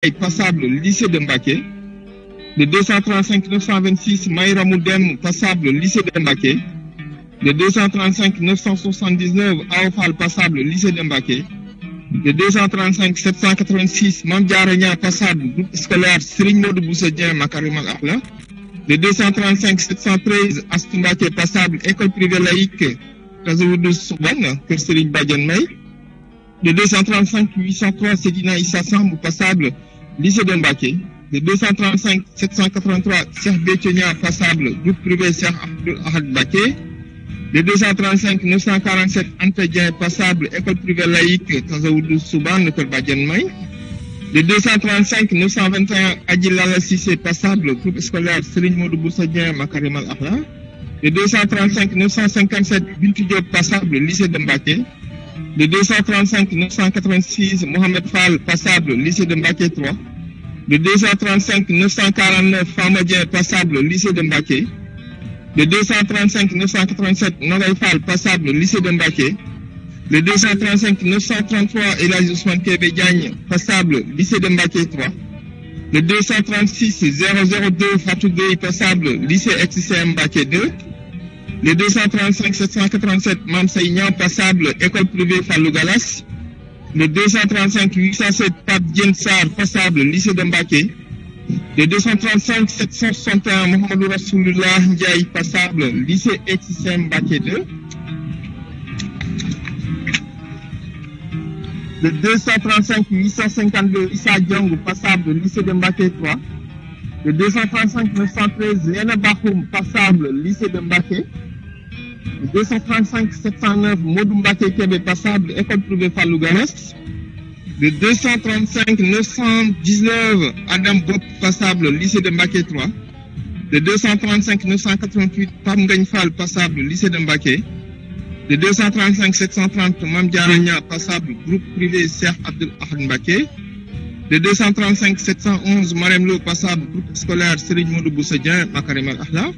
passable lycée de Mbacké. Le 235 926 Maïra Moudem, passable lycée de Mbacké. Le 235 979 Aofal, passable lycée de Mbacké. Le 235 786 Mamdiaragna, passable groupe scolaire Serigne Modou Bousso Dieng Makarimal Akhla. Le 235 713 Astou Mbacké, passable école privée laïque Tazawudu Soubane, Kër Serigne Badiane May. Le 235 803 Sedina Issa Samb, passable lycée de Mbacké. Le 235 783 Cheikh Béthio Niang, passable groupe privé Cheikh Abdoul Ahad Mbacké. Le 235 947 Anta Dieng, passable école privée laïque Tazawudu Soubane, Kër Badiane May. Le 235 921 Adji Lala Cissé, passable groupe scolaire Serigne Modou Bousso Dieng Makarimal Akhla. Le 235 957 Bintou Diop, passable lycée de Mbacké. Le 235 986 Mohamed Fall, passable lycée de Mbacké 3. Le 235 949 Fama Dieng, passable lycée de Mbacké. Le 235 987 Nogay Fall, passable lycée de Mbacké. Le 235 933 El Hadji Ousmane Kébé Diagne, passable lycée de Mbacké 3. Le 236 002 Fatou Gueye, passable lycée XCM Mbacké 2. Le 235 787 Mam Sey-Niang, passable école privée Fallou Galas. Le 235 807 Pape Diène Sarr, passable lycée de Mbacké. Le 235 761 Mohamedou Rasoulullah Ndiaye, passable lycée XCM Mbacké 2. Le 235 852 Issa Diong, passable lycée de Mbacké 3. Le 235 913 Léna Bakhoum, passable lycée de Mbacké. Le 235 709 Modou Mbacké Kébé, passable école privée Fallou Galas. Le 235 919 Adam Bop, passable lycée de Mbacké 3. Le 235 988 Pam Ngagne Fall, passable lycée de Mbacké. Le 235 730 Mame Diarra Niang, passable groupe privé Cheikh Abdoul Ahad Mbacké. Le 235 711 Marème Lo, passable groupe scolaire Serigne Modou Bousso Dieng Makarimal Akhla.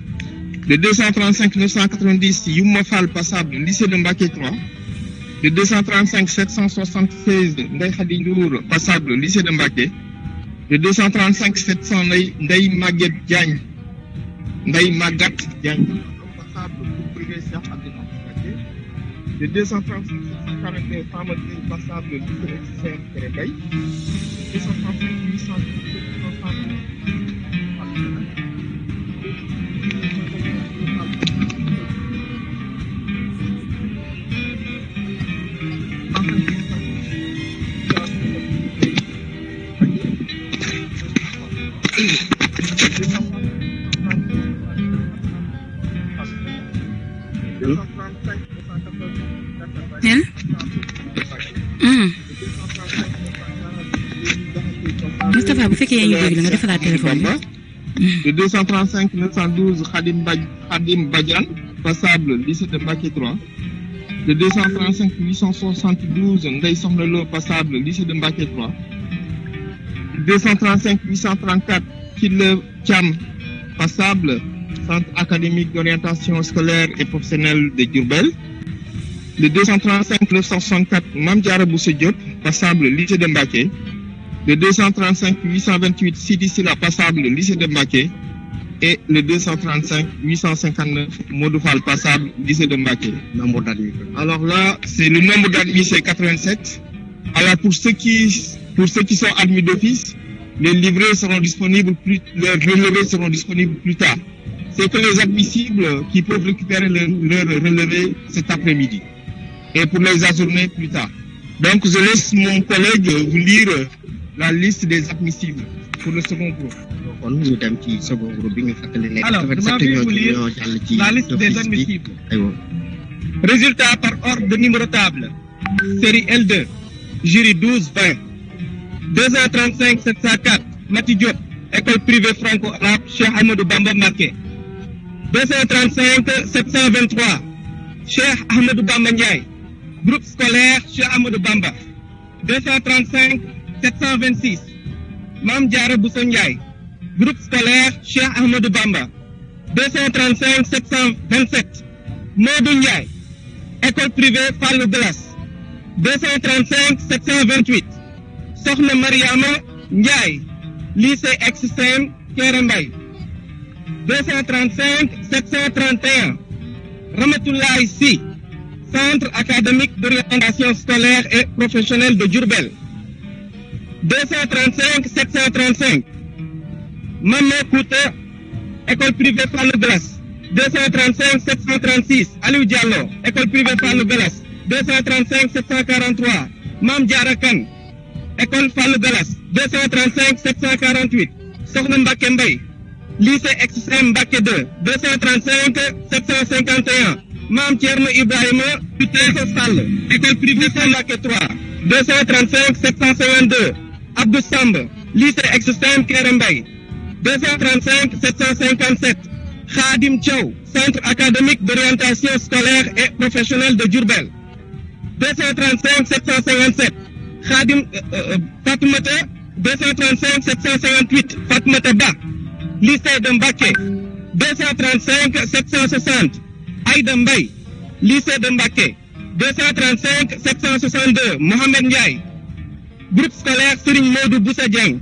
Le 235 990 Youma Fall, passable lycée de Mbacké 3. Le 235 776 Ndeye Khady Ndour, passable lycée de Mbacké. Le 235 700 Ndeye Maguette Diagne, passable groupe privé Cheikh Abdoul Ahad Mbacké. Le 235 742 Fama Gueye, passable lycée XCM Kéré Mbaye. 235 Moustapha, bu fekkee yaa ngi dégg nga defalaat téléphone bi. Le 235 912 Khadim Badiane, passable lycée de Mbacké 3. Le 235 872 Ndeye Sokhna Lo, passable lycée de Mbacké 3. Le 235 834 Kille Thiam, passable centre académique d'orientation scolaire et professionnelle de Diourbel. Le 235 964 Mame Diarra Bousso Diop, passable lycée de Mbacké. Le 235 828 Sidi Sila, passable lycée de Mbacké. Et le 235 859 Modou Fall, passable lycée de Mbacké. Nombre d'admis. Alors là, c'est le nombre d'admis, c'est 87. Alors pour ceux qui sont admis d'office, les livrets seront disponibles leurs relevés seront disponibles plus tard. C'est que les admissibles qui peuvent récupérer leur relevé cet après-midi. Et pour les ajourner plus tard. Donc je laisse mon collègue vous lire la liste des admissibles pour le second groupe. kon ñu dem ci second groupe bi nga fàttali ne. Alors, je vais vous lire la liste des admissibles. Résultat par ordre de numéro table. Série L2. Jury 12-20. 235 704 Mati Diop, école privée franco-arabe Cheikh Ahmadou Bamba Mbacké. 235 723 Cheikh Ahmadou Bamba Ndiaye, groupe scolaire Cheikh Ahmadou Bamba. 235 726 Mame Diarra Bousso Ndiaye, groupe scolaire Cheikh Ahmadou Bamba. 235 727 Modou Ndiaye, école privée Fallou Galas. 235 728 Sokhna Mariama Ndiaye, lycée ex-SEM Kerembay. 235 731 Ramatoulaye Sy, Centre académique d'orientation scolaire et professionnelle de Diourbel. 235 735 Mamé Kouta, école privée Fallou Gallas. 235 736 Aliou Diallo, école privée Fallou Gallas. 235 743 Mam Diarra Kane, école Fallou Gallas. 235 748 Sokhna Mbacké Mbaye, lycée ex-SEM Mbacké 2. 235 751 Mam Thierno Ibrahima Tuteso Sall, école privée Mbacké 3. 235 752 Abdou Samb, lycée ex-SEM Kerembay. 235 757 Khadim Thiaw, Centre académique d'orientation scolaire et professionnelle de Diourbel. 235 757 Khadim Fatoumata. 235 758 Fatoumata Ba, lycée de Mbacké. 235 760 Aïda Mbaye, lycée de Mbacké. 235 762 Mohamed Ndiaye, groupe scolaire Serigne Modou Boussa Dieng.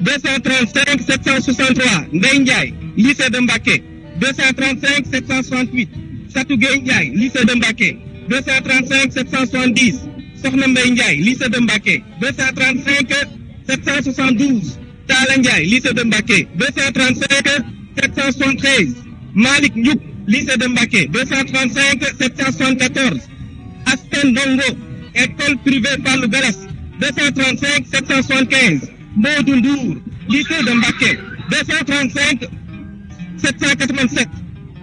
235 763 Ndeye Ndiaye, lycée de Mbacké. 235 768 Satou Gueye Ndiaye, lycée de Mbacké. 235 770 Sokhna Mbaye Ndiaye, lycée de Mbacké. 235 772 Tala Ndiaye, lycée de Mbacké. 235 773 Malik Ndiouk, lycée de Mbacké. 235 774 Aspen Dongo, école privée Fallou Gallas. 235 775 Modou Ndour, lycée de Mbacké. 235 787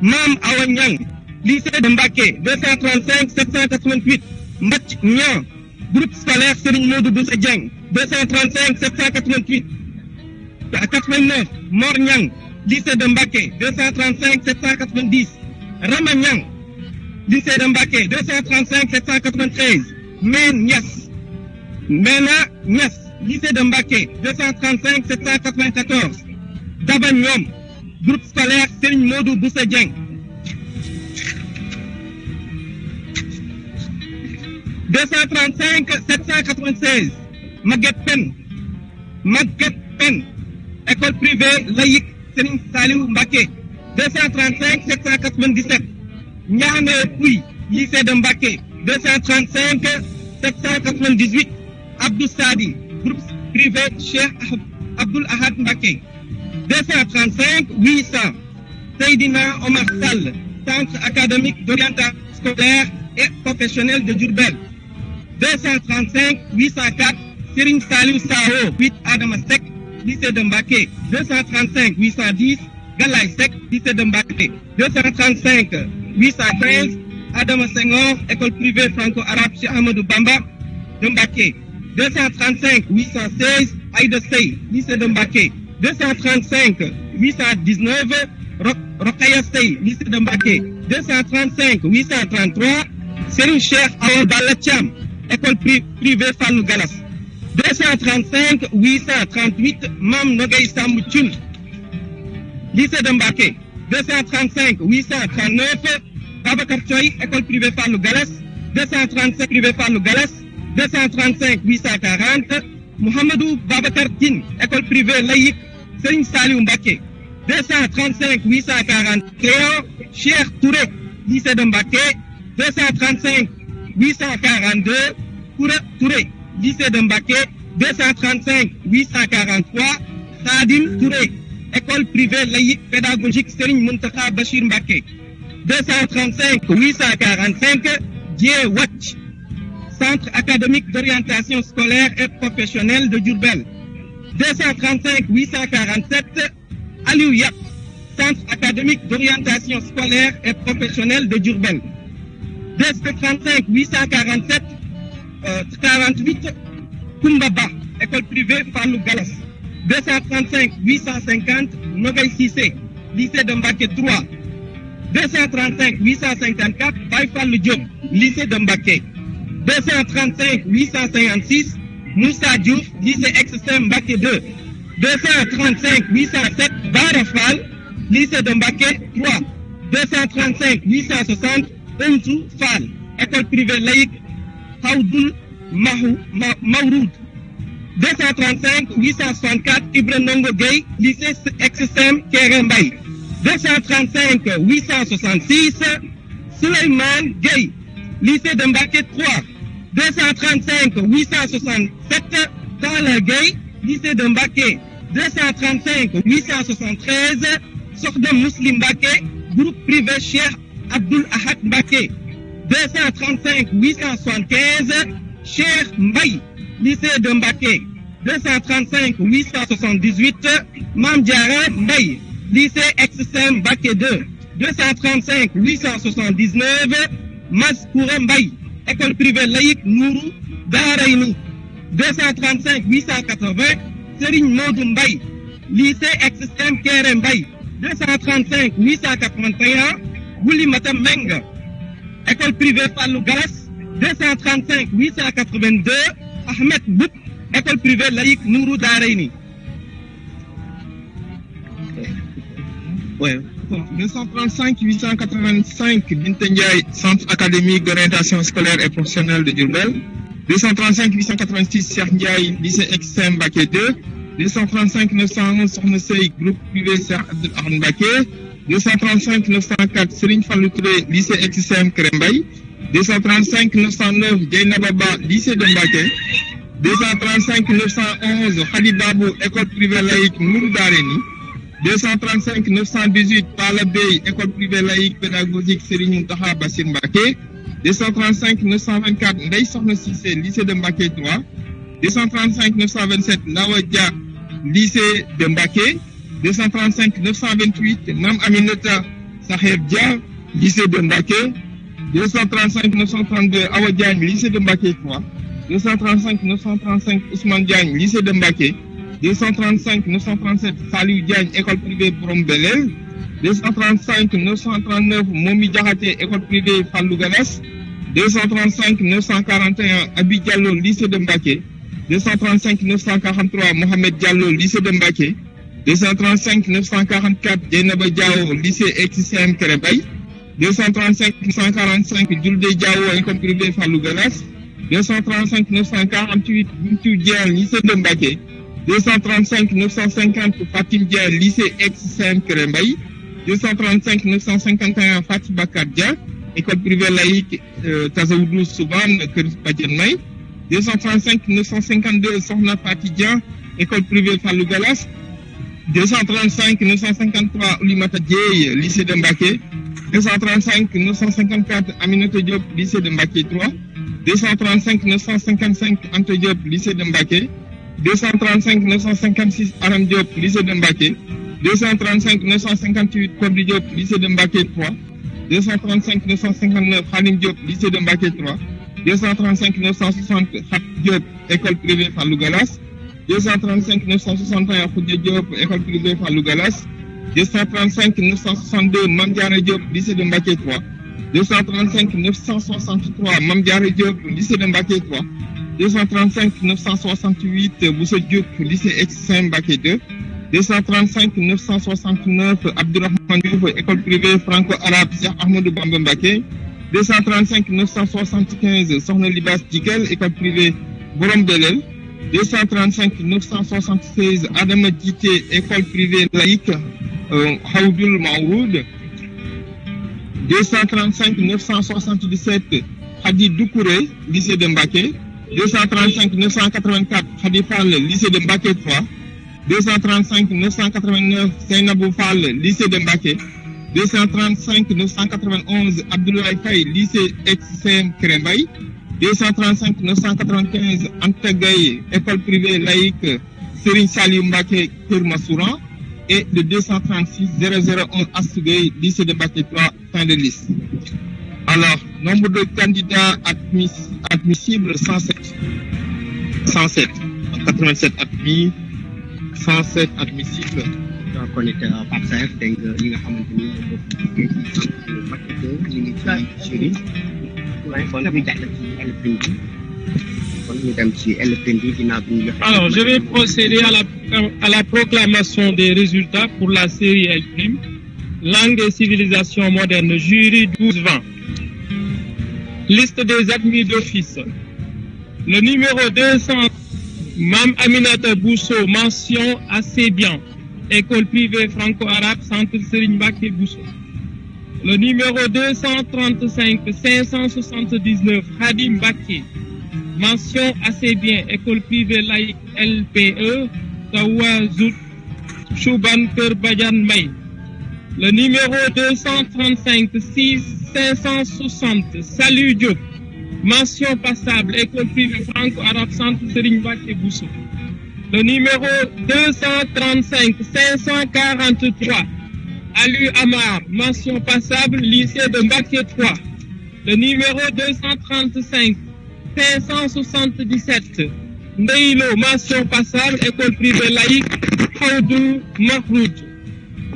Mam Awa Niang, lycée de Mbacké. 235 788 Match Niang, groupe scolaire Serigne Modou Boussa Dieng. 235 788 89 Mor Niang, lycée de Mbacké. 235 790 Rama Niang, lycée de Mbacké. 235 793 Men Niass, Mena Niass, lycée de Mbacké. 235 794 Daba Niom, groupe scolaire Serigne Modou Boussa Dieng. 235 796 Maguette Pen, école privée laïque Serigne Saliou Mbacké. 235 797 Niamé Pouy, lycée de Mbacké. 235 798 Abdou Sadi, groupe privé Cheikh Abdoul Ahad Mbacké. 235 800 Seydina Omar Sall, Centre académique d'orientation scolaire et professionnelle de Diourbel. 235 804 Serigne Saliou Sao, 8 Adama Seck, lycée de Mbacké. 235 810 Galaye Seck, lycée de Mbacké. 235 815 Adama Senghor, école privée franco-arabe Cheikh Ahmadou Bamba de Mbacké. 235 816 Aïda Sey, lycée de Mbacké. 235 819 Rokhaya Sey, lycée de Mbacké. 235 833 Serigne Cheikh Awa Balla Thiam, école privée Fallou Gallas. 235 838 Mam Nogay Samb Thioune, lycée de Mbacké. 235 839 Babacar Thioye, école privée Fallou Gallas. 235 privée Fallou Gallas. 235 840 Mouhamadou Babacar Tine, école privée laïque Serigne Saliou Mbacké. 235 841 Cheikh Touré, lycée de Mbacké. 235 842 Koura Touré, lycée de Mbacké. 235 843 Khadim Touré, école privée laïque pédagogique Serigne Mountakha Bachir Mbacké. 235 845 Dié Watch, Centre académique d'orientation scolaire et professionnelle de Diourbel. 235 847 Aliou Yap, Centre académique d'orientation scolaire et professionnelle de Diourbel. 235 847 48 Koumbaba, école privée Fallou Gallas. 235 850 Nogay Cissé, lycée de Mbacké 3. 235 854 Baye Fallou Diop, lycée de Mbacké. 235 856 Moussa Diouf, lycée ex-SEM Mbacké 2. 235 807 Bara Fall, lycée de Mbacké 3. 235 860 Onsou Fall, école privée laïque Haoudoul Mawroud. 235 864 Ibra Ndongo Gueye, lycée ex-SEM Kéré Mbaye. 235 866 Souleymane Gueye, lycée de Mbacké 3. 235 867 Talla Gueye, lycée de Mbacké. 235 873 Sokhna Muslim Mbacké, groupe privé Cheikh Abdoul Ahad Mbacké. 235 875 Cheikh Mbaye, lycée de Mbacké. 235 878 Mame Diarra Mbaye, lycée ex-SEM Mbacké 2. 235 879 Maskoura Mbaye, école privée laïque Nourou Darayni. 235 880 Serigne Modou Mbaye, lycée ex-SEM Kéré Mbaye. 235 881 Oulimata Menga, école privée Fallou Galas. 235 882 Ahmed Bouk, école privée laïque Nourou Darayni. Ouais. 235 885 Binta Ndiaye, centre académique d'orientation scolaire et professionnelle de Diourbel. 235 886 Cheikh Ndiaye, lycée ex-SEM Mbacké 2. 235 911 Sokhna Sey, groupe privé Cheikh Abdoul Ahad Mbacké. 235 904 Serigne Fallou Touré, lycée ex-SEM Kéré Mbaye. 235 909 Dieynaba Ba, lycée de Mbacké. 235 911 Khady Babou, école privée laïque Nourou Darayni. 235 918 Pala Bey, école privée laïque pédagogique Serigne Mountakha Bassir Mbacké. 235 924 Ndeye Sokhna Cissé, lycée de Mbacké 3. 235 927 Ndawa Dia, lycée de Mbacké. 235 928 Mame Aminata Saheb Dia, lycée de Mbacké. 235 932 Awa Diagne, lycée de Mbacké 3. 235 935 Ousmane Diagne, lycée de Mbacké. 235 937 Saliou Diagne, école privée Borom Belel. 235 939 Momi Diakhaté, école privée Fallou Galas. 235 941 Abi Diallo, lycée de Mbacké. 235 943 Mohamed Diallo, lycée de Mbacké. 235 944 Dieynaba Diao, lycée ex-SEM Kéré Mbaye. 235 945 Diouldé Diao, école privée Fallou Galas. 235 948 Bintou Dieng, lycée de Mbacké. 235 950 Fatim Dia, lycée ex-SEM Kéré Mbaye. 235 951 Fatou Bakar Dia, école privée laïque Tazaoudou Soubane Kër Badiane May. 235 952 Sokhna Fati Dia, école privée Fallou Galas. 235 953 Oulimata Dieye, lycée de Mbacké. 235 954 Aminata Diop, lycée de Mbacké 3. 235 955 Anta Diop, lycée de Mbacké. 235 956 Aram Diop, lycée de Mbacké. 235 958 Kordi Diop, lycée de Mbacké 3. 235 959 Khadim Diop, lycée de Mbacké 3. 235 960 Khat Diop, école privée Fallou Galas. 235 961 Khoudia Diop, école privée Fallou Galas. 235 962 Mame Diarra Diop, lycée de Mbacké 3. 235 963 Mame Diarra Diop, lycée de Mbacké 3. 235 968 Bousso Diop, lycée ex-SEM Mbacké 2. 235 969 Abdourahmane Diouf, école privée franco-arabe Cheikh Ahmadou Bamba Mbacké. 235 975 Sokhna Libas Dikel, école privée Borom Belel. 235 976 Adama Djité, école privée laïque Khawdoul Maouroud. 235 977 Khadi Doukouré, lycée de Mbacké. 235 984 Khadi Fall, lycée de Mbacké 3. 235 989 Seynabou Fall, lycée de Mbacké. 235 991 Abdoulaye Faye, lycée ex-SEM Kéré Mbaye. 235 995 Anta Gaye, école privée laïque Serigne Saliou Mbacké Keur Massouran. Et le 236 001 Astou Gueye, lycée de Mbacké 3, fin de liste. Alors, nombre de candidats admissibles 107. 107. 87 admis, 107 admissibles. Donc on était à Pape dégg nga ñi nga xamante ni ñoo bokk ci Mbacké 2 ñu ngi ci jury. kon ñu jàll ci LPN bi. kon ñu dem ci LPN bi ginnaaw bi ñu joxe. Alors, je vais procéder à la proclamation des résultats pour la série L', langue et civilisation moderne, jury 12-20. Liste des admis d'office. Le numéro 200 Mam Aminata Bousso, mention assez bien. École privée franco-arabe, Centre Serigne Mbacké Bousso. Le numéro 235 579, Khadim Mbacké. Mention assez bien. École privée laïque LPE, Tawazout, Chouban Kër Badiane May. Le numéro 235 560, Salut Diop. Mention passable, école privée franco-arabe, Centre Serigne Mbacké Bousso. Le numéro 235 543, Alu Amar, mention passable, lycée de Mbacké 3. Le numéro 235 577, Ndeilo, mention passable, école privée laïque, Haoudou Mahroud.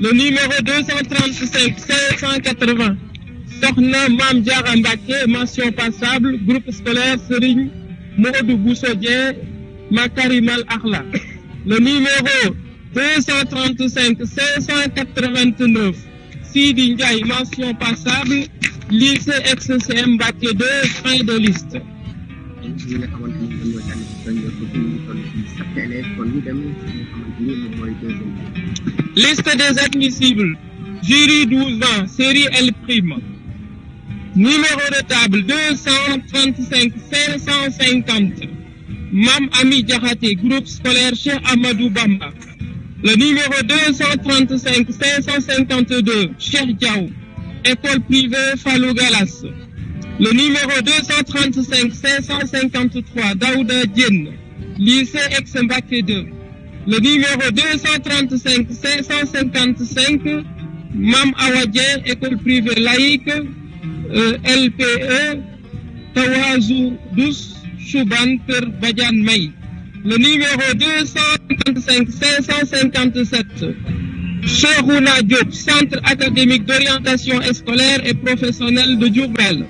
Le numéro 235 580, Sokhna Mam Diarra Mbacké, mention passable, groupe scolaire Serigne Modou Bousso Dieng, Makarimal Akhla. Le numéro 235 589, Sidi Ndiaye, mention passable, lycée ex-CM Mbacké 2, fin de liste. Liste des admissibles. Jury 12 ans, série L'. Numéro de table 235 550. Mam Ami Diakhaté, groupe scolaire Cheikh Amadou Bamba. Le numéro 235 552, Cheikh Diaw, école privée Fallou Galas. Le numéro 235 553, Daouda Diène, lycée ex-Mbacké 2. Le numéro 235 555, Mam Awa Dieng, école privée laïque, LPE, Tawazou Dous, Chouban Kër Badiane May. Le numéro 255 557, Cheikhouna Diop, Centre académique d'orientation scolaire et professionnelle de Diourbel.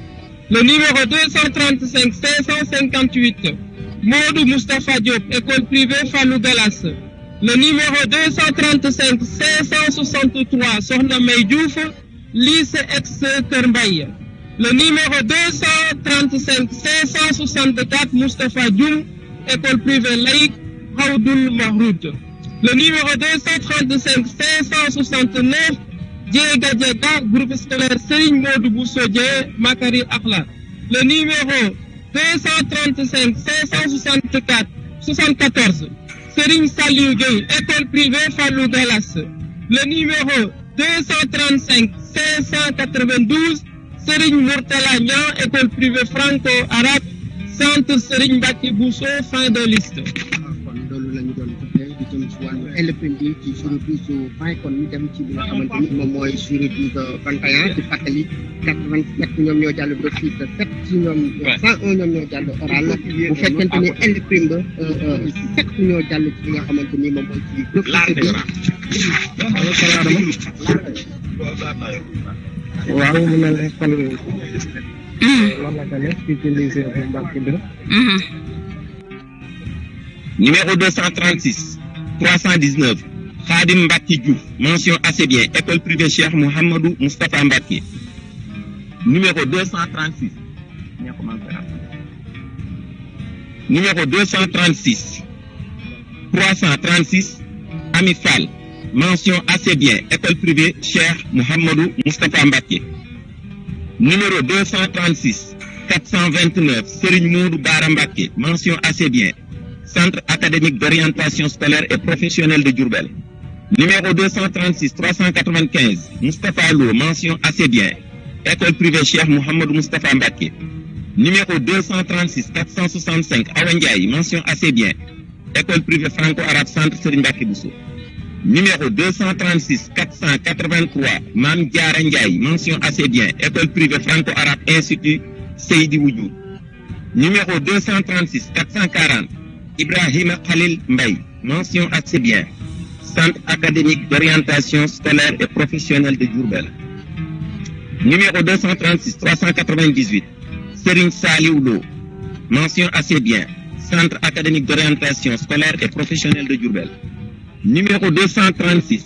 Le numéro 235 558, Modou Moustapha Diop, école privée Fallou Galas. Le numéro 235 563, Sokhna May Diouf, lycée ex-Kër Mbaye. Le numéro 235 564, Moustapha Dioum, école privée laïque, Haoudoul Mahroud. Le numéro 235 569, Diega Diega, groupe scolaire Serigne Modou Bousso Dieng, Makari Akhla. Le numéro 235 574, Serigne Saliou Gueye, école privée Fallou Galas. Le numéro 235 592, Serigne Mourtala Niang, école privée franco-arabe, Centre Serigne Mbacké Bousso, fin de liste. kon loolu la ñu doon joxe di jëm ci wàllu LPD ci sur 12 points kon ñu dem ci li nga xamante ni moom mooy sur 21 di fàttali 87 ñoom ñoo jàll d'office 7 ci ñoom 101 ñoom ñoo jàll oral bu fekkente ni LPD 7 ñoo jàll ci li nga xamante ni moom mooy ci d'office bi. waaw mu mel ne kon loolu la ko nekk ci lycée bu Mbacké 2. Numéro 236 319, Khadim Mbacké Diouf, mention assez bien, école privée Cheikh Mouhamadou Moustapha Mbacké. Numéro 236, numéro 236 336, Ami Fall, mention assez bien, école privée Cheikh Mouhamadou Moustapha Mbacké. Numéro 236 429, Serigne Modou Bara Mbacké, mention assez bien, Centre académique d'orientation scolaire et professionnelle de Diourbel. Numéro 236 395, Moustapha Lo, mention assez bien, école privée Cheikh Mouhamadou Moustapha Mbacké. Numéro 236 465, Awa Ndiaye, mention assez bien, école privée franco-arabe, Centre Serigne Mbacké Bousso. Numéro 236 483, Mam Diarra Ndiaye, mention assez bien, école privée franco-arabe, Institut Seydi Wudjour. Numéro 236 440, Ibrahima Khalil Mbaye, mention assez bien, Centre académique d'orientation scolaire et professionnelle de Diourbel. Numéro 236 398, Serigne Saliou Lo, mention assez bien, Centre académique d'orientation scolaire et professionnelle de Diourbel. Numéro 236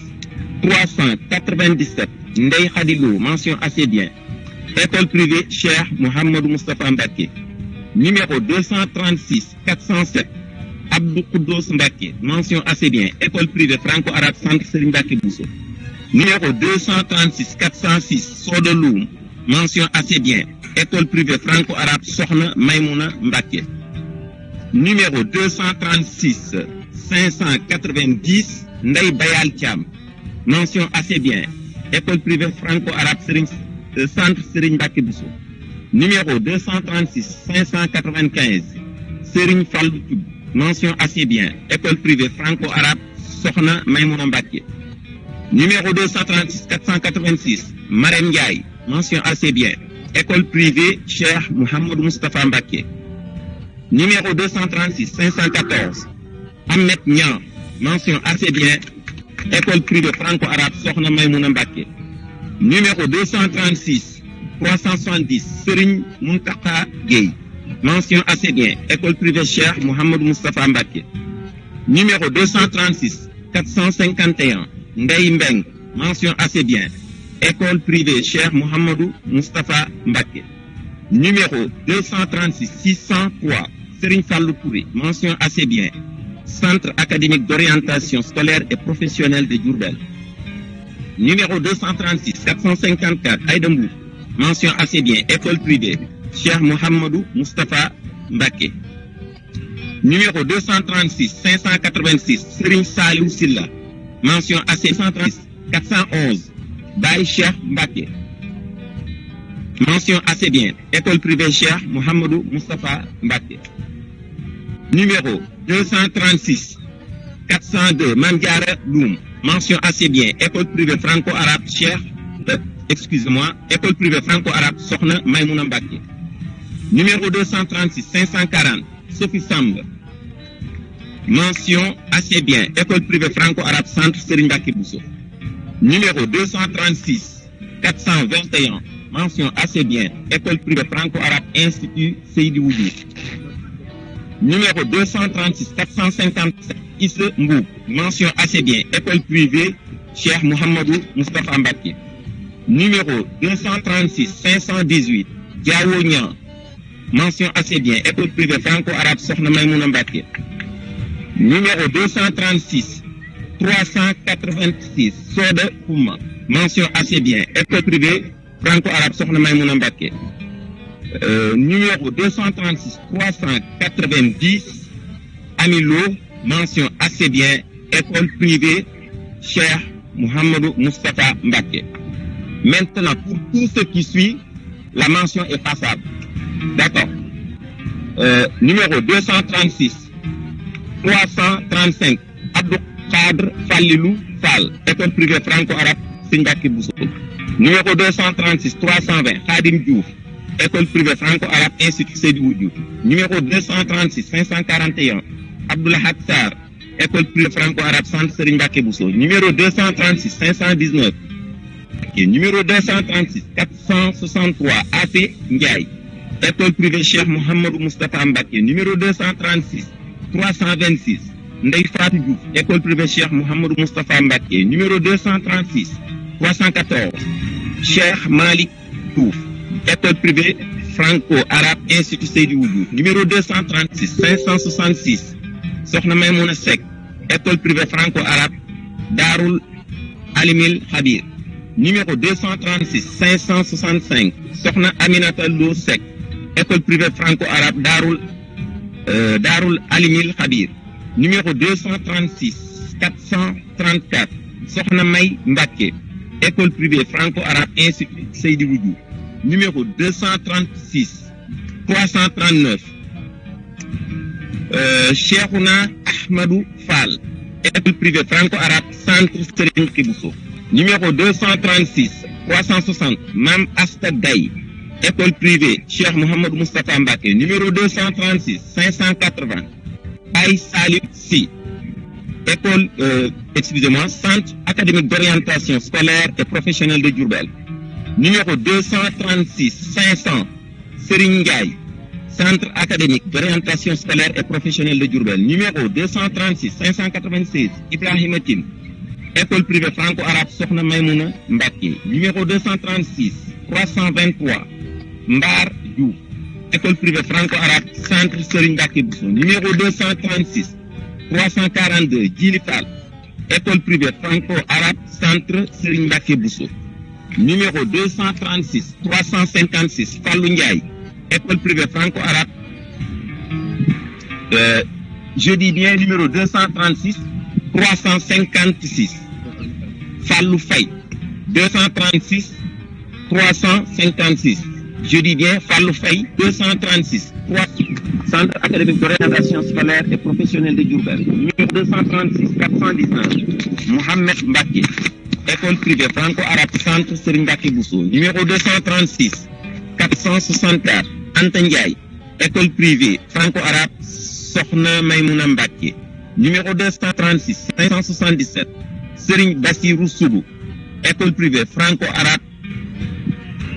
397, Ndeye Khady Lo, mention assez bien, école privée Cheikh Mouhamadou Moustapha Mbacké. Numéro 236 407, Abdou Koudous Mbacké, mention assez bien, école privée franco-arabe centre Serigne Mbacké Bousso. Numéro 236 406 Soda Loum, mention assez bien, école privée franco-arabe Sokhna Maïmouna Mbacké. Numéro 236 590 Ndeye Bayal Thiam, mention assez bien, école privée franco-arabe centre Serigne Mbacké Bousso. Numéro 236 595 Serigne Fallou Thioub, mention assez bien, école privée franco-arabe Sokhna Maïmouna Mbacké. Numéro 236 486 Marème Ndiaye, mention assez bien, école privée Cheikh Mouhamadou Moustapha Mbacké. Numéro 236 514 Ahmed Niang, mention assez bien, école privée franco-arabe Sokhna Maïmouna Mbacké. Numéro 236 370 Serigne Mountakha Gueye, mention assez bien, école privée Cheikh Mouhamadou Moustapha Mbacké. Numéro 236 451 Ndeye Mbeng, mention assez bien, école privée Cheikh Mouhamadou Moustapha Mbacké. Numéro 236 603 Serigne Fallou Touré, mention assez bien, centre académique d'orientation scolaire et professionnelle de Diourbel. Numéro 236 454 Aïda Mboup, mention assez bien, école privée Cheikh Mouhamadou Moustapha Mbacké. Numéro 236 586 Serigne Saliou Silla, mention assez 136 411 Baye Cheikh Mbacké, mention assez bien, école privée Cheikh Mouhamadou Moustapha Mbacké. Numéro 236 402 Mame Diarra Loum, mention assez bien, école privée franco-arabe école privée franco-arabe Sokhna Maïmouna Mbacké. Numéro 236 540 Sophie Samb, mention assez bien, école privée franco-arabe centre Serigne Mbacké Bousso. Numéro 236 421 mention assez bien, école privée franco-arabe institut Seydi Ould. Numéro 236 457 Issa Mboup, mention assez bien, école privée Cheikh Mouhamadou Moustapha Mbacké. Numéro 236 518 Diawo Niang, mention assez bien, école privée franco-arabe Sokhna Maïmouna Mbacké. Numéro 236 386 Soda Kouma, mention assez bien, école privée franco-arabe Sokhna Maïmouna Mbacké. Numéro 236 390 Amilo, mention assez bien, école privée Cheikh Mouhamadou Moustapha Mbacké. Maintenant, pour tout ce qui suit, la mention est passable. D'accord. Numéro 236 335 Abdou Khadr Fallilou Fall, école privée franco-arabe Serigne Mbacké Bousso. Numéro 236 320 Khadim Diouf, école privée franco-arabe institut Seydi Ould. Numéro 236 541 Abdoulaye Sarr, école privée franco-arabe centre Serigne Mbacké Bousso. Numéro 236 519 numéro 236 463 Afé Ndiaye, école privée Cheikh Mouhamadou Moustapha Mbacké. Numéro 236 326 Ndeye Fatou Diouf, école privée Cheikh Mouhamadou Moustapha Mbacké. Numéro 236 314 Cheikh Malik Diouf, école privée franco-arabe institut Seydi Ould. Numéro 236 566 Sokhna Maïmouna Seck, école privée franco-arabe Darul Alimil Khabir. Numéro 236 565 Sokhna Aminata Lo Seck, école privée franco-arabe Darul Alimil Khabir. Numéro 236 434 Sokhna May Mbacké, école privée franco-arabe institut Seydi Ould. Numéro 236 339 Cheikhouna Ahmadou Fall, école privée franco-arabe centre Serigne Mbacké Bousso. Numéro 236 360 Mam Asta Gaye, école privée Cheikh Mouhamadou Moustapha Mbacké. Numéro 236 580 Baye Salib Sy, école centre académique d'orientation scolaire et professionnelle de Diourbel. Numéro 236 500 Serigne Ndiaye, centre académique d'orientation scolaire et professionnelle de Diourbel. Numéro 236 596 Ibrahima Tine, école privée franco-arabe Sokhna Maïmouna Mbacké. Numéro 236 323 Mbar Diouf, école privée franco-arabe centre Serigne Mbacké Bousso. Numéro 236 342 Djili Fall, école privée franco-arabe centre Serigne Mbacké Bousso. Numéro 236 356 Fallou Ndiaye, école privée franco-arabe. Je dis bien numéro 236 356 Fallou Faye, 236 356. Je dis bien Fallou Faye, 236 3. Centre académique d'orientation scolaire et professionnelle de Diourbel. Numéro 236 419 Mohamed Mbacké, école privée franco-arabe centre Serigne Mbacké Bousso. Numéro 236 464 Anta Ndiaye, école privée franco-arabe Sokhna Maymouna Mbacké. Numéro 236 577 Serigne Bassirou Sougou, école privée franco-arabe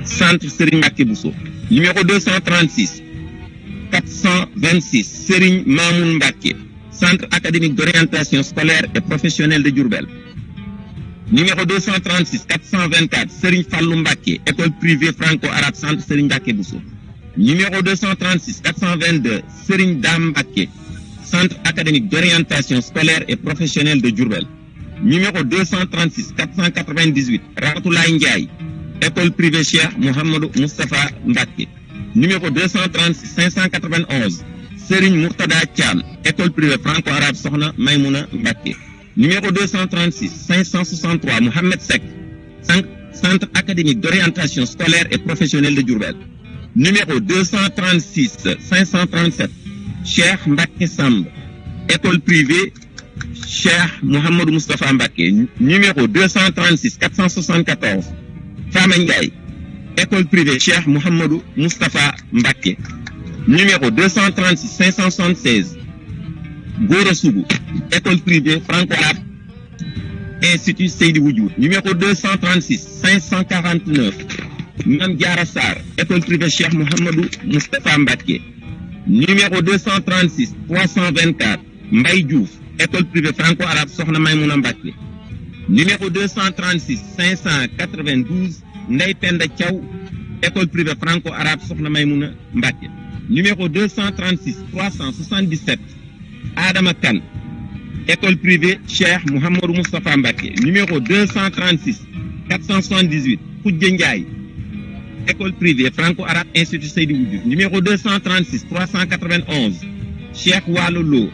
centre Serigne Mbacké Bousso. Numéro 236 426 Serigne Mamoun Mbacké, centre académique d'orientation scolaire et professionnelle de Diourbel. Numéro 236 424 Serigne Fallou Mbacké, école privée franco-arabe centre Serigne Mbacké Bousso. Numéro 236 422 Serigne Dame Mbacké, centre académique d'orientation scolaire et professionnelle de Diourbel. Numéro 236 498 Ramatoulaye Ndiaye, école privée Cheikh Mouhamadou Moustapha Mbacké. Numéro 236 591 Serigne Mourtada Thiam, école privée franco-arabe Sokhna Maymouna Mbacké. Numéro 236 563 Mohamed Seck, centre académique d'orientation scolaire et professionnelle de Diourbel. Numéro 236 537 Cheikh Mbacké Samb, école privée Cheikh Mouhamadou Moustapha Mbacké. Numéro 236 474 Fama Ndiaye, école privée Cheikh Mouhamadou Moustapha Mbacké. Numéro 236 576 Gora Sougou, école privée franco-arabe Institut Seydi Woudiou. Numéro 236 549 Mame Diarra Sarr, école privée Cheikh Mouhamadou Moustapha Mbacké. Numéro 236 324 Mbaye Diouf, école privée franco-arabe Sokhna Maymouna Mbacké. Numéro 236 592 Ndeye Penda Thiaw, école privée franco-arabe Sokhna Maymouna Mbacké. Numéro 236 377 Adama Kane, école privée Cheikh Mouhamadou Moustapha Mbacké. Numéro 236 478 Khoudia Ndiaye, école privée franco-arabe Institut Seydi Woudiou. Numéro 236 391 Cheikh Walolo,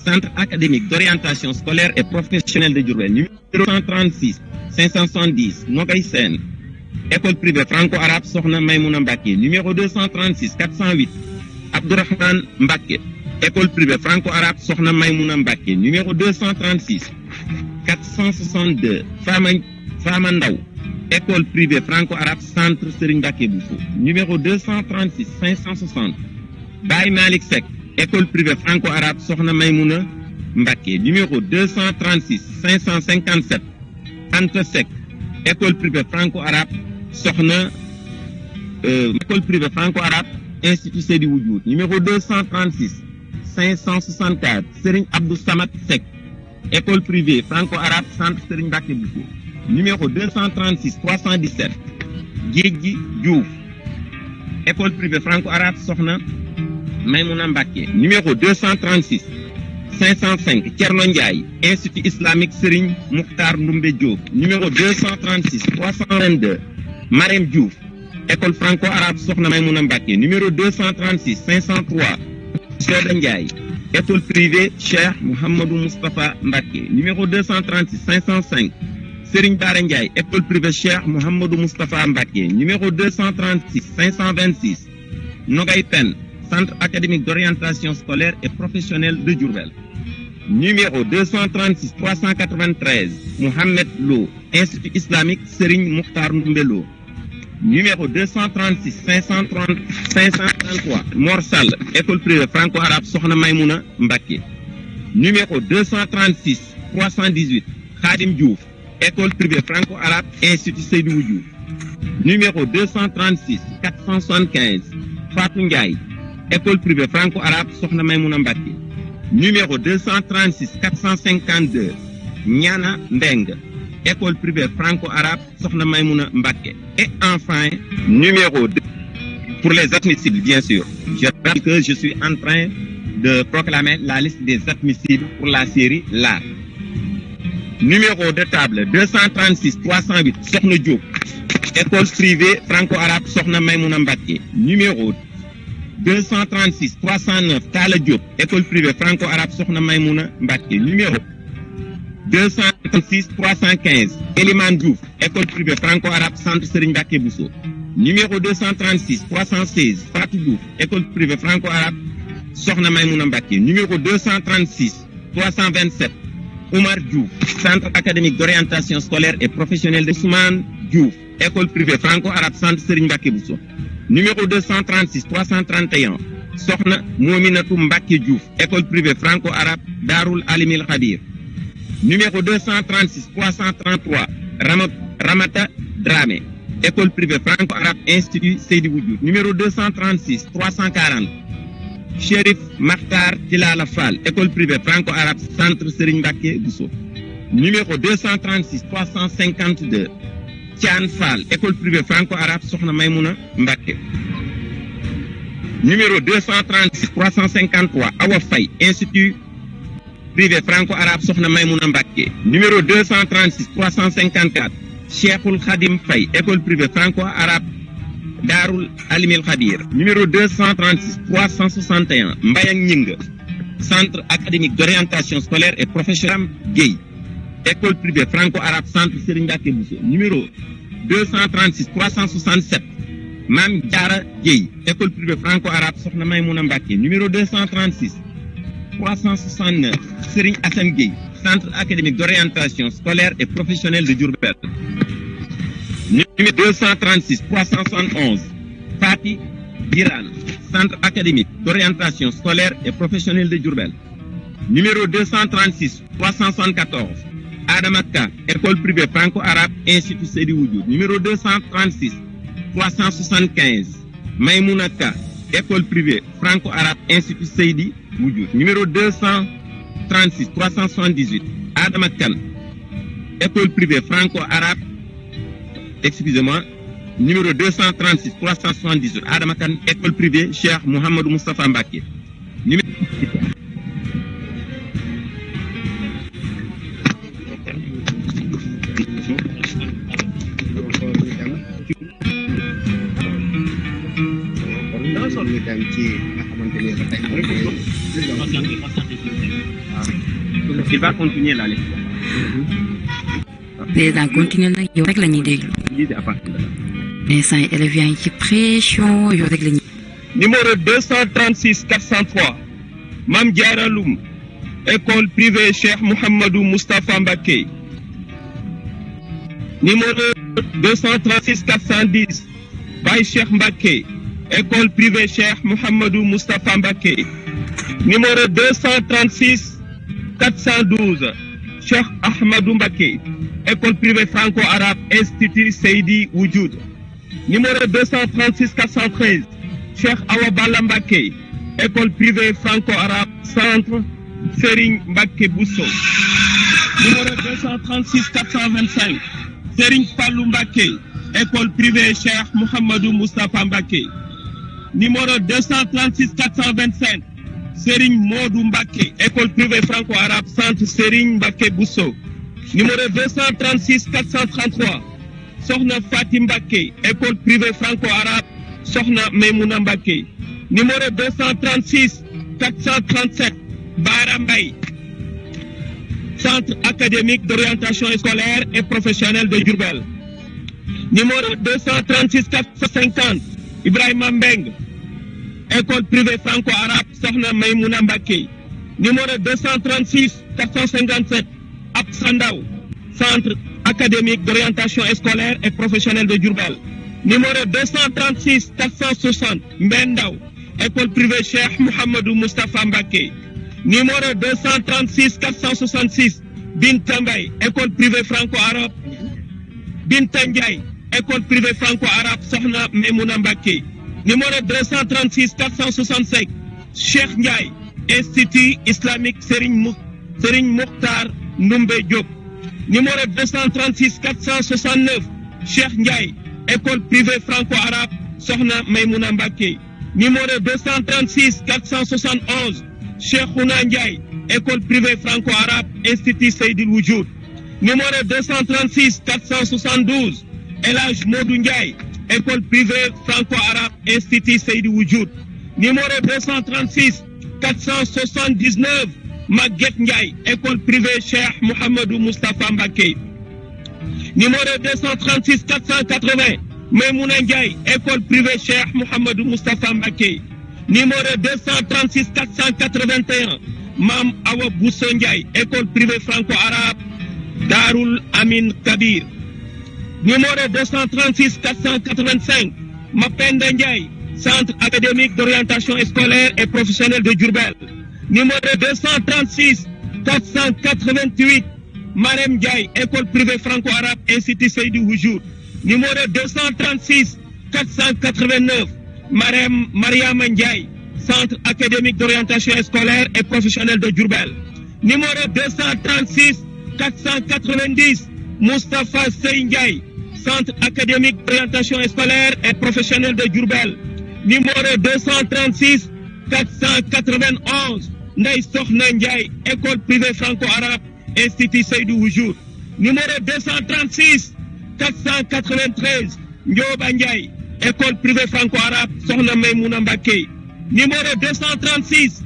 centre académique d'orientation scolaire et professionnelle de Diourbel. Numéro 236 570 Nogay Sène, école privée franco-arabe Sokhna Maymouna Mbacké. Numéro 236 408 Abdourahmane Mbacké, école privée franco-arabe Sokhna Maymouna Mbacké. Numéro 236 462 Fama Ndaw, école privée franco-arabe centre Serigne Mbacké Bousso. Numéro 236 560 Baye Malick Seck, école privée franco-arabe Sokhna Maymouna Mbacké. Numéro 236 557 Anta Seck, école privée franco-arabe Sokhna école privée franco-arabe Institut Seydi Woudiou. Numéro 236 564 Serigne Abdou Samad Seck, école privée franco-arabe centre Serigne Mbacké Bousso. Numéro 236 317 Guedji Diouf, école privée franco-arabe Sokhna Maymouna Mbacké. Numéro 236 505 Thierno Ndiaye, Institut islamique Serigne Mokhtar Ndoumbe Diop. Numéro 236 322 Marème Diouf, école franco-arabe Sokhna Maymouna Mbacké. Numéro 236 503 Soda Ndiaye, école privée Cheikh Mouhamadou Moustapha Mbacké. Numéro 236 505 Serigne Bara Ndiaye, école privée Cheikh Mouhamadou Moustapha Mbacké. Numéro 236 526 Nogay Pen, centre académique d'orientation scolaire et professionnelle de Diourbel. Numéro 236 393 Mohamed Lo, Institut islamique Serigne Mokhtar Ndoumbe Lo. Numéro 236 533 Mor Sall, école privée franco-arabe Sokhna Maymouna Mbacké. Numéro 236 318 Khadim Diouf, école privée franco-arabe Institut Seydi Woudiou. Numéro 236 475 Fatou Ndiaye, école privée franco-arabe Sokhna Maymouna Mbacké. Numéro 236 452 Niana Mbeng, école privée franco-arabe Sokhna Maymouna Mbacké. Et enfin, numéro 2, pour les admissibles bien sûr, je rappelle que je suis en train de proclamer la liste des admissibles pour la série L'Art. Numéro de table 236 308 Sokhna Diop, école privée franco-arabe Sokhna Maïmouna Mbacké. Numéro 236 309 Talla Diop, école privée franco-arabe Sokhna Maïmouna Mbacké. Numéro 236 315 Eliman Diouf, école privée franco-arabe Centre Serigne Mbacké Bousso. Numéro 236 316 Fatou Diouf, école privée franco-arabe Sokhna Maïmouna Mbacké. Numéro 236 327 Oumar Diouf, Centre académique d'orientation scolaire et professionnelle de Soumane Diouf, école privée franco-arabe Centre Serigne Mbacké Bousso. Numéro 236 331 Sokhna Mominatou Mbacké Diouf, école privée franco-arabe Darul Alimil Khadir. Numéro 236 333 Ramata Dramé, école privée franco-arabe Institut Seydi Wouldiouf. Numéro 236 340 Chérif Makhtar Tilala Fall, école privée franco-arabe Centre Serigne Mbacké Bousso. Numéro 236 352 Tian Fall, école privée franco-arabe Sokhna Maïmouna Mbacké. Numéro 236 353 Awa Faye, Institut privé franco-arabe Sokhna Maïmouna Mbacké. Numéro 236 354 Cheikhoul Khadim Faye, école privée franco-arabe Darul Alimil Khadir. Numéro 236 361 Mbayang Nying, Centre académique d'orientation scolaire et professionnelle Guèye, école privée franco-arabe Centre Serigne Mbacké Bousso. Numéro 236 367 Mam Diara Guèye, école privée franco-arabe Sokhna Maïmouna Mbacké. Numéro 236 369 Serigne Assane Guèye, Centre académique d'orientation scolaire et professionnelle de Diourbel. Numéro 236 371 Fati Birane, Centre académique d'orientation scolaire et professionnelle de Diourbel. Numéro 236 374 Adamaka, école privée franco-arabe Institut Seydi Wouldiouf. Numéro 236 375 Maïmounaka, école privée franco-arabe Institut Seydi Wouldiouf. Numéro 236 378 Adamaka, école privée franco-arabe, excusez-moi, numéro 236 378 Adamaka, école privée Cheikh Mouhamadou Moustapha Mbacké. Numéro il va continuer la lecture. président continuer nag yow rek la ñuy déglu. instant yi élèves yaa ngi ci pression yow rek la ñuy. Numéro 236 403 Mam Diara Loum, école privée Cheikh Mouhamadou Moustapha Mbacké. Numéro 236 410 Baye Cheikh Mbacké, école privée Cheikh Mouhamadou Moustapha Mbacké. Numéro 236 412 Cheikh Ahmadou Mbacké, école privée franco-arabe Institut Seydi Wouldiouf. Numéro 236 413 Cheikh Awa Balla Mbacké, école privée franco-arabe Centre Serigne Mbacké Bousso. Numéro 236 425 Serigne Fallou Mbacké, école privée Cheikh Mouhamadou Moustapha Mbacké. Numéro 236 425 Serigne Modou Mbacké, école privée franco-arabe Centre Serigne Mbacké Bousso. Numéro 236 433 Sokhna Fatim Mbacké, école privée franco-arabe Sokhna Maïmouna Mbacké. Numéro 236 437 Bara Mbaye, Centre académique d'orientation scolaire et professionnelle de Diourbel. Numéro 236 450 Ibrahima Mbeng, école privée franco-arabe Sokhna Maïmouna Mbacké. Numéro 236 457 Absandaw, Centre académique d'orientation scolaire et professionnelle de Diourbel. Numéro 236 460 Mbendaw, école privée Cheikh Mouhamadou Moustapha Mbacké. Numéro 236 466 Binta Mbaye, école privée franco-arabe Binta Ndiaye, école privée franco-arabe Sokhna Maïmouna Mbacké. Numéro 236 465 Cheikh Ndiaye, Institut islamique Serigne Mokhtar Ndoumbe Diop. Numéro 236 469 Cheikh Ndiaye, école privée franco-arabe Sokhna Maïmouna Mbacké. Numéro 236 471 Cheikhouna Ndiaye, école privée franco-arabe, Institut Seydil Wujud. Numéro 236 472, El Hadj Modou Ndiaye, école privée franco-arabe, Institut Seydil Wujud. Numéro 236 479, Maguette Ndiaye, école privée Cheikh Mouhamadou Moustapha Mbacké. Numéro 236 480, Maimouna Ndiaye, école privée Cheikh Mouhamadou Moustapha Mbacké. Numéro 236 481, Mam Awa Bousso Ndiaye, école privée franco-arabe, Darul Amin Kabir. Numéro 236 485, Mapenda Ndiaye, centre académique d'orientation scolaire et professionnelle de Diourbel. Numéro 236 488, Marem Ndiaye, école privée franco-arabe, Institut Seydil Wujud. Numéro 236 489, Mariama Ndiaye, centre académique d'orientation scolaire et professionnelle de Diourbel. Numéro 236 490, Moustapha Sey Ndiaye, centre académique d'orientation scolaire et professionnelle de Diourbel. Numéro 236 491, Ndeye Sokhna Ndiaye, école privée franco-arabe, Institut Seydil Wujud. Numéro 236 493, Ndioba Ndiaye, école privée franco-arabe, Sokhna Maimouna Mbacké. Numéro 236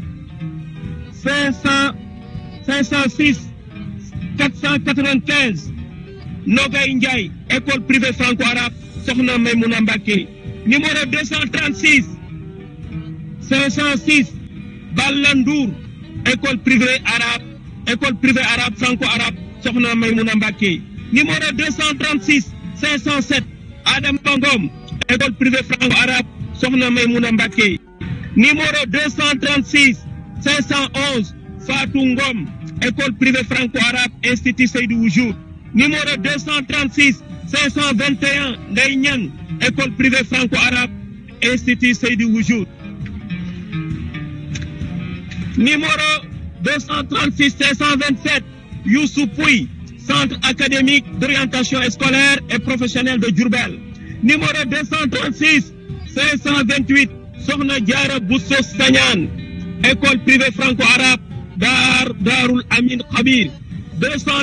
506 495, Nogay Ndiaye, école privée franco-arabe, Sokhna Maimouna Mbacké. Numéro 236 506, Ballandour, école privée arabe franco-arabe, Sokhna Maimouna Mbacké. Numéro 236 507, Adam Pangom, école privée franco-arabe, Sokhna Maimouna Mbacké. Numéro 236 511, Fatou Ngom, école privée franco-arabe, Institut Seydil Wujud. Numéro 236 521, Ndeye Niang, école privée franco-arabe, Institut Seydil Wujud. Numéro 236 527, Youssou Pouy, centre académique d'orientation scolaire et professionnelle de Diourbel. Numéro 236 528, Sokhna Diarra Bousso Sagnan, école privée franco-arabe, Darul Amin Kabir.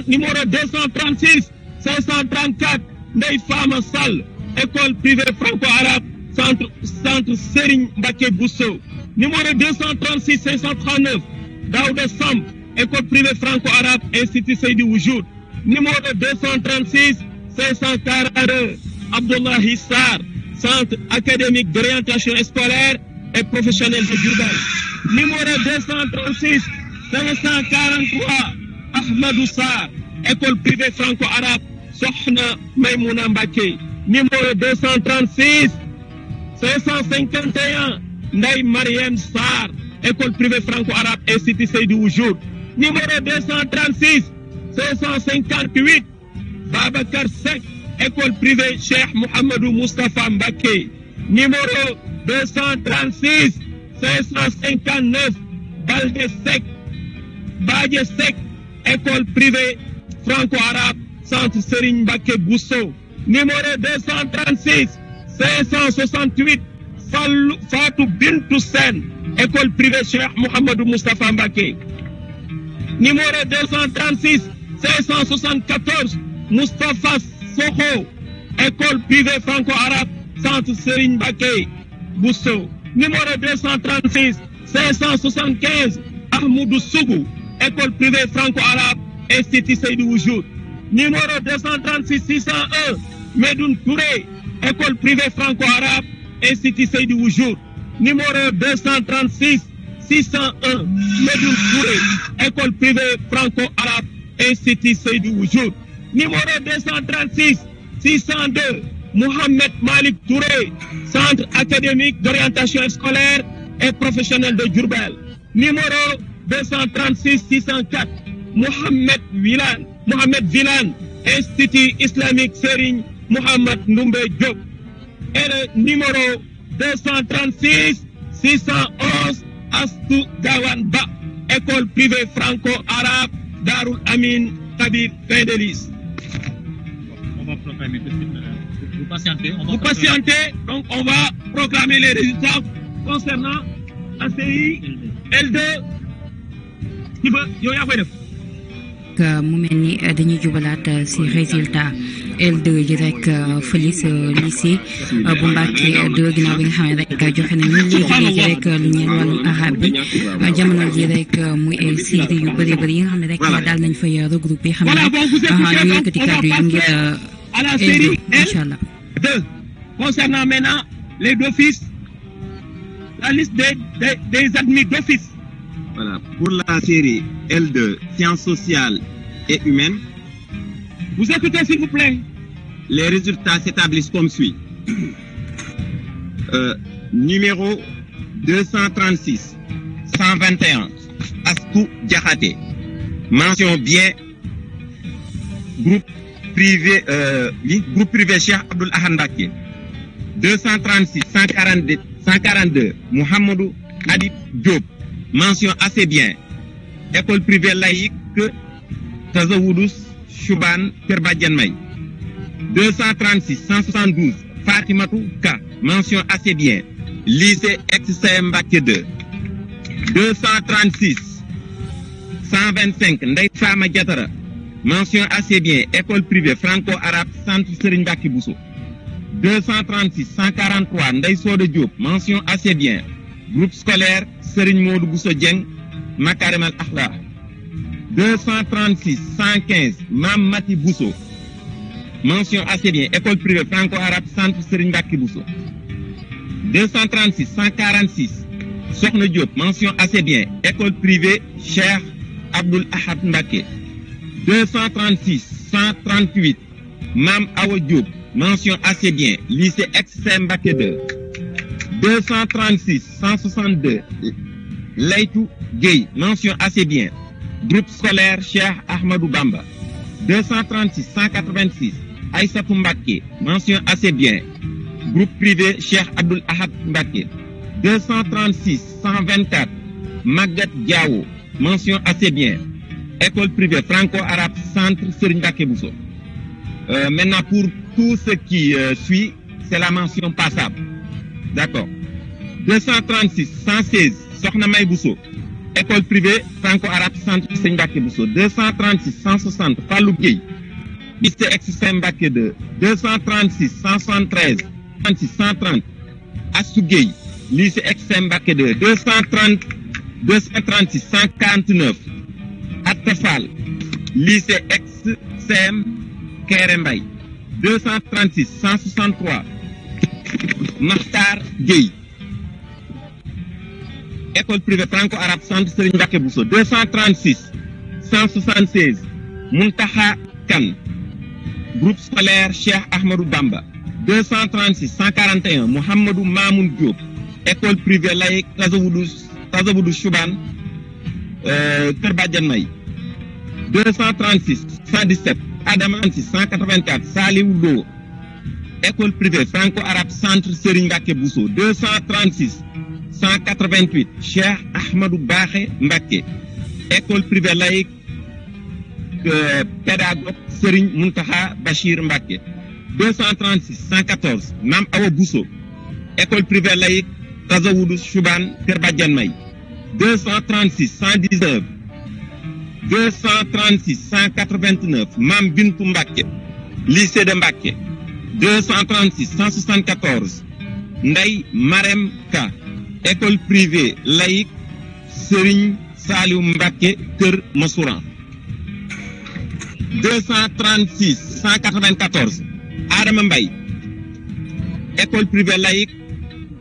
Numéro 236 534, Ndeye Fama Sall, école privée franco-arabe, centre Serigne Mbacké Bousso. Numéro 236 539, Daouda Samb, école privée franco-arabe, Institut Seydil Wujud. Numéro 236 542, Abdoulahi Sarr, centre académique d'orientation scolaire et professionnelle de Diourbel. Numéro 236 543, Ahmadou Sarr, école privée franco-arabe, Sokhna Maimouna Mbacké. Numéro 236 551, Ndeye Mariam Sarr, école privée franco-arabe, Institut Seydil Wujud. Numéro 236 558, Babacar Seck, école privée Cheikh Mouhamadou Moustapha Mbacké. Numéro 236 559, Balde Seck, Badje Seck, école privée franco-arabe, centre Serigne Mbacké Bousso. Numéro 236 568, Fatou Bintou Sen, école privée Cheikh Mouhamadou Moustapha Mbacké. Numéro 236 574, Moustapha Sokho, école privée franco-arabe, centre Serigne Mbacké Bousso. Numéro 236 575, Ahmoudou Sougou, école privée franco-arabe, Institut Seydil Wujud. Numéro 236 601, Medoune Touré, école privée franco-arabe, Institut Seydil Wujud. Numéro 236 601, Medoune Touré, école privée franco-arabe, Institut Seydil Wujud. Numéro 236 602, Mohamed Malik Touré, centre académique d'orientation scolaire et professionnelle de Diourbel. Numéro 236 604, Mohamed Vilane, Institut islamique Serigne Mohamed Ndoumbe Diop. Et le numéro 236 611, Astou Gawane Ba, école privée franco-arabe, Darul Amin Kabir. Fin de liste. On va proclamer tout de suite. Vous patientez. Vous patientez, donc on va proclamer les résultats concernant ACI L2 Hiba yow yaa koy def. mu mel ni dañuy jubalaat si résultat L2 ji rek fële sa lycée bu Mbacké 2 ginnaaw bi nga xam ne rek joxe nañu léegi rek lu ñeel wàllum arabe bi jamono ji rek muy ay série yu bëri bëri yi nga xam ne rek daal nañ fay regroupé xam ne ñu yëkkati kàddu yi ngir à la série incha allah. L2 concernant maintenant les d'office, la liste des admis d'office. Voilà, pour la série L2, sciences sociales et humaines, vous écoutez s'il vous plaît. Les résultats s'établissent comme suit. Numéro 236, 121, Astou Diakhaté. Mention bien, groupe privé Cheikh Abdoul Ahad Mbacké. 236, 142, Mohamedou Adib Diop. Mention assez bien. École privée laïque Tazawudous Chouban Kerbadjan May. 236 172 Fatimatou Ka. Mention assez bien. Lycée ex-CM Mbacké 2. 236 125 Ndeye Fama Diatara. Mention assez bien. École privée franco-arabe Centre Serigne Mbacké Bousso. 236 143 Ndeye Soda Diop. Mention assez bien. Groupe scolaire Serigne Modou Bousso Dieng Makarim Al Akhlaq. 236 115 Mam Mati Bousso. Mention assez bien. École privée franco-arabe Centre Serigne Mbacké Bousso. 236 146 Sokhna Diop. Mention assez bien. École privée Cheikh Abdoul Ahad Mbacké. 236 138 Mam Awa Diop. Mention assez bien. Lycée ex-CM Mbacké 2. 236 162 Laytou Gueye. Mention assez bien. Groupe scolaire Cheikh Ahmadou Bamba. 236 186 Aïssatou Mbacké. Mention assez bien. Groupe privé Cheikh Abdoul Ahad Mbacké. 236 124 Magat Diawo. Mention assez bien. École privée franco-arabe Centre Serigne Mbacké Bousso. Maintenant pour tout ce qui suit, c'est la mention passable. D'accord. 236 116 Sokhna May Bousso. École privée franco-arabe Centre Serigne Mbacké Bousso. 236 160 Fallou Gueye. Lycée ex-CM Mbacké 2. 236 173 130 Assou Gueye. Lycée ex-CM Mbacké 2. 236 149 Atta Fall. Lycée ex-CM Kéré Mbaye. 236 163 Makhtar Gueye. École privée franco-arabe Centre Serigne Mbacké Bousso. 236 176 Muntaha Kane. Groupe scolaire Cheikh Ahmadou Bamba. 236 141 Mohamedou Mamoun Diop. École privée laïque Tazawudou Chouban Kerbadjan May. 236 117 Adamansi 184 Saliou Lo. École privée franco-arabe Centre Serigne Mbacké Bousso. 236 188 Cheikh Ahmadou Baxé Mbacké. École privée laïque pédagogue Serigne Mountakha Bachir Mbacké. 236 114 Mam Awa Bousso. École privée laïque Tazawudou Chouban Kerbadjan May. 236 119 236 189 Mam Bintou Mbacké. Lycée de Mbacké. 236 174 Ndeye Marem Ka. École privée laïque Serigne Saliou Mbacké Kër Massouran. 236 194 Adama Mbaye. École privée laïque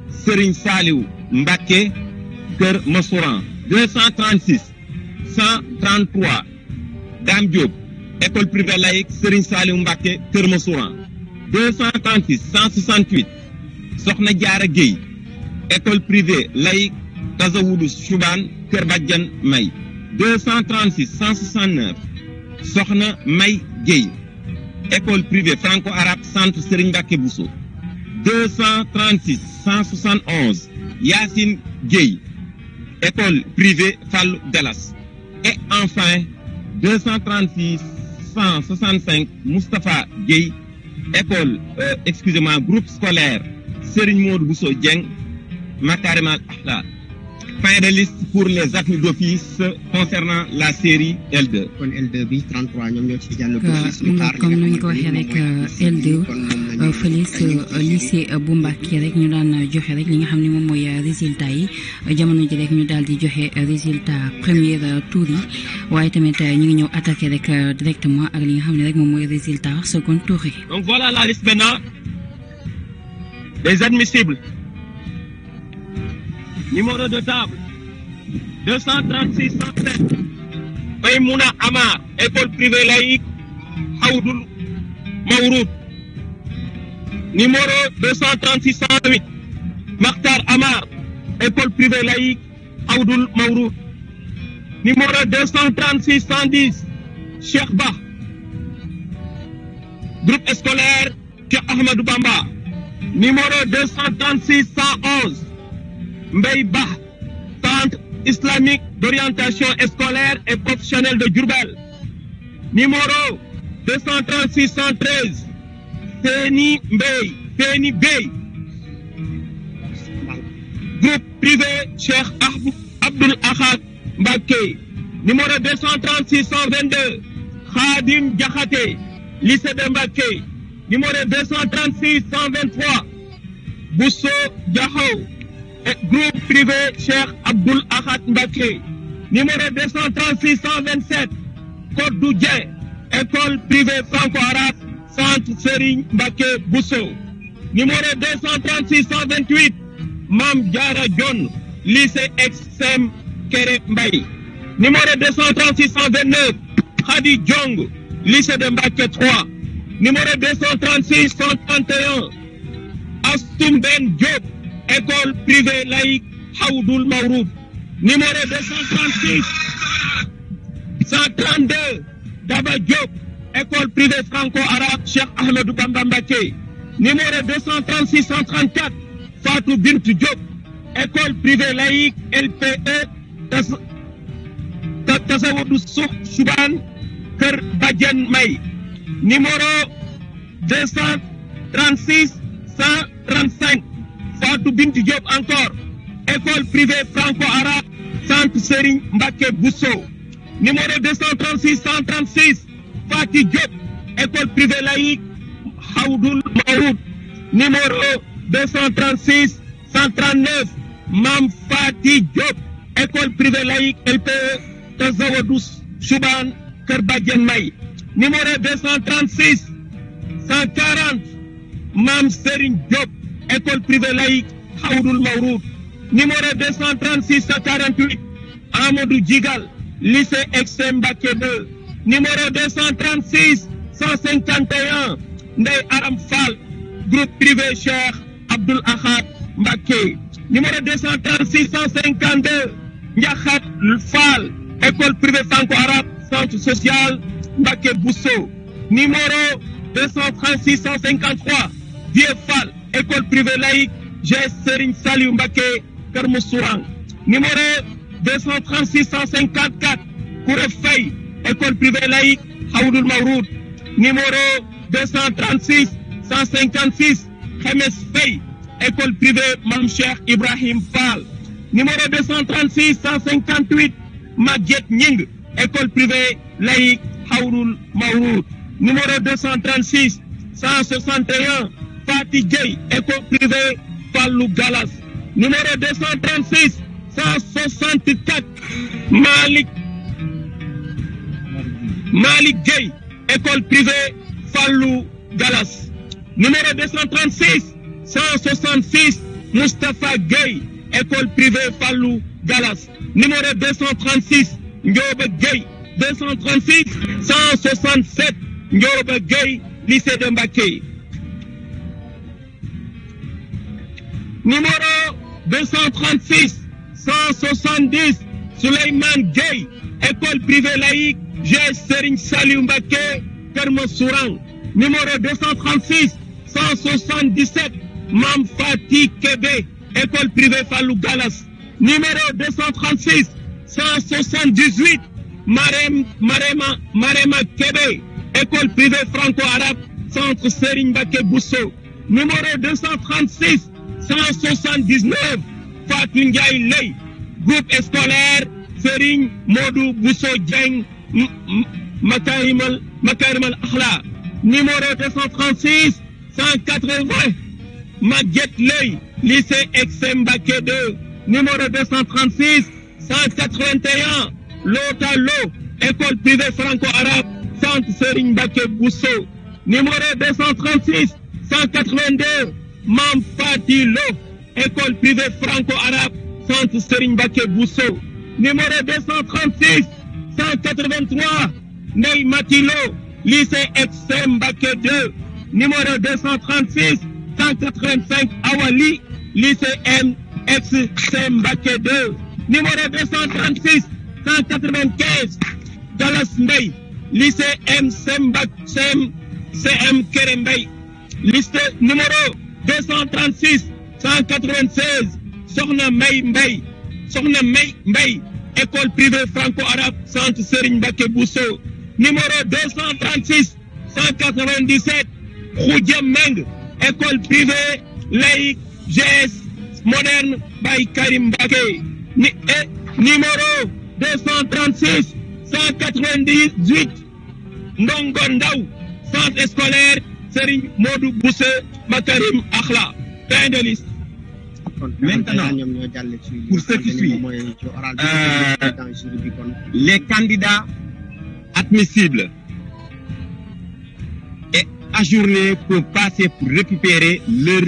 Serigne Saliou Mbacké Kër Massouran. 236 133 Dame Diop. École privée laïque Serigne Saliou Mbacké Kër Massouran. 236 168 Sokhna Diarra Gueye. École privée laïque Tazawudou Chouban Kerbadjan May. 236 169 Sokhna May Gueye. École privée franco-arabe Centre Serigne Mbacké Bousso. 236 171 Yassine Gueye. École privée Fallou Delas. Et enfin 236 165 Moustapha Gueye. École groupe scolaire Serigne Modou Bousso Dieng Makarim Al Akhlaq. Fin de liste pour les admis d'office concernant la série L2. kon L2 bi 33 ñoom ñoo ci jàll comme ni ñu ko waxee rek L2 fële lycée bu Mbacké rek ñu daan joxe rek li nga xam ne moom mooy résultat yi jamono ji rek ñu daal di joxe résultat premier tour yi waaye tamit ñu ngi ñëw attaqué rek directement ak li nga xam ne rek moom mooy résultat second tour yi. Donc voilà la liste maintenant des admissibles. Numéro de table 236 107 Maymouna Amar, école privée laïque Haoudoul Mawroud. Numéro 236 108 Makhtar Amar, école privée laïque Haoudoul Mawroud. Numéro 236 110 Cheikh Ba, groupe scolaire Cheikh Ahmadou Bamba. Numéro 236 111 Mbaye Ba, centre islamique d'orientation scolaire et professionnelle de Diourbel. Numéro 236 113 Seni Bey, groupe privé Cheikh Abdoul Ahad Mbacké. Numéro 236 122 Khadim Diakhaté, lycée de Mbacké. Numéro 236 123 Bousso Diakhou, groupe privé Cheikh Abdoul Ahad Mbacké. Numéro 236 127 Kodou Dieng, école privée franco-arabe centre Serigne Mbacké Bousso. Numéro 236 128 Mam Diara Dione, lycée ex-Sem Kéré Mbaye. Numéro 236 129 Khady Diong, lycée de Mbacké 3. Numéro 236 131 Astum Ben Diop, école privée laïque Haoudoul Mawroud. Numéro 236 132 Daba Diop, école privée franco-arabe Cheikh Ahmadou Bamba Mbacké. Numéro 236 134 Fatou Bintou Diop, école privée laïque LPE Tassawoudou Souban Kër Badiane May. Numéro 236 135 Fatou Bintou Diop encore, école privée franco-arabe centre Serigne Mbacké Bousso. Numéro 236 136 Fati Diop, école privée laïque Haoudoul Mawroud. Numéro 236 139 Mam Fati Diop, école privée laïque LPE Tassawoudou Souban Kër Badiane May. Numéro 236 140 Mam Serigne Diop, école privée laïque Haoudoul Mawroud. Numéro 236 148 Amadou Djigal, lycée ex-Sem Mbacké 2. Numéro 236 151 Ndeye Aram Fall, groupe privé Cheikh Abdoul Ahad Mbacké. Numéro 236 152 Ndiakhat Fall, école privée franco-arabe centre social Mbacké Bousso. Numéro 236 153 Vieux Fall, école privée laïque GS Serigne Saliou Mbacké Keur Moussourang. Numéro 236 154 Kouré Faye, école privée laïque Haoudoul Mawroud. Numéro 236 156 Khemes Faye, école privée Mam Cheikh Ibrahim Fall. Numéro 236 158 Maguette Ning, école privée laïque Haoudoul Mawroud. Numéro 236 161 Fati Dieye, école privée Fallou Galas. Numéro 236 164 Malik Dieye, école privée Fallou Galas. Numéro 236 166 Moustapha Gueye, école privée Fallou Galas. Numéro 236 Ndioba Gueye, 236 167 Ndioba Gueye, lycée de Mbacké. Numéro 236 170 Souleymane Gueye, école privée laïque GS Serigne Saliou Mbacké Keur Moussourang. Numéro 236 177 Mam Fati Kébé, école privée Fallou Galas. Numéro 236 178 Marema Kébé, école privée franco-arabe centre Serigne Mbacké Bousso. Numéro 236 179 Fatou Ndiaye Ley, Groupe scolaire Serigne Modou Bousso Dieng Makarimal Akhla. Numéro 236 180 Maguette Ley, lycée Exembaké 2. Numéro 236 181 Lotalo, école privée franco-arabe, Centre Serigne Mbacké Bousso. Numéro 236 182 Mam Fati Lo, école privée franco-arabe, Centre Serigne Mbacké Bousso. Numéro 236 183 Ney Matilo, lycée Exembaké 2. Numéro 236 185 Awali, lycée Exembaké 2. Numéro 236 195 Galas Mbey, lycée CM Kerembey. Liste numéro 236 196 Sokhna May Mbey, école privée franco-arabe, Centre Serigne Mbacké Bousso. Numéro 236 197 Khoudia Meng, école privée laïque GS moderne Baye Karim Mbacké. Numéro 236 198 Ndongo Ndaw, centre scolaire Serigne Modou Bousso Makarim Akhla. Fin de liste. Maintenant, pour ce qui suit, les candidats admissibles et ajournés peuvent passer pour récupérer leur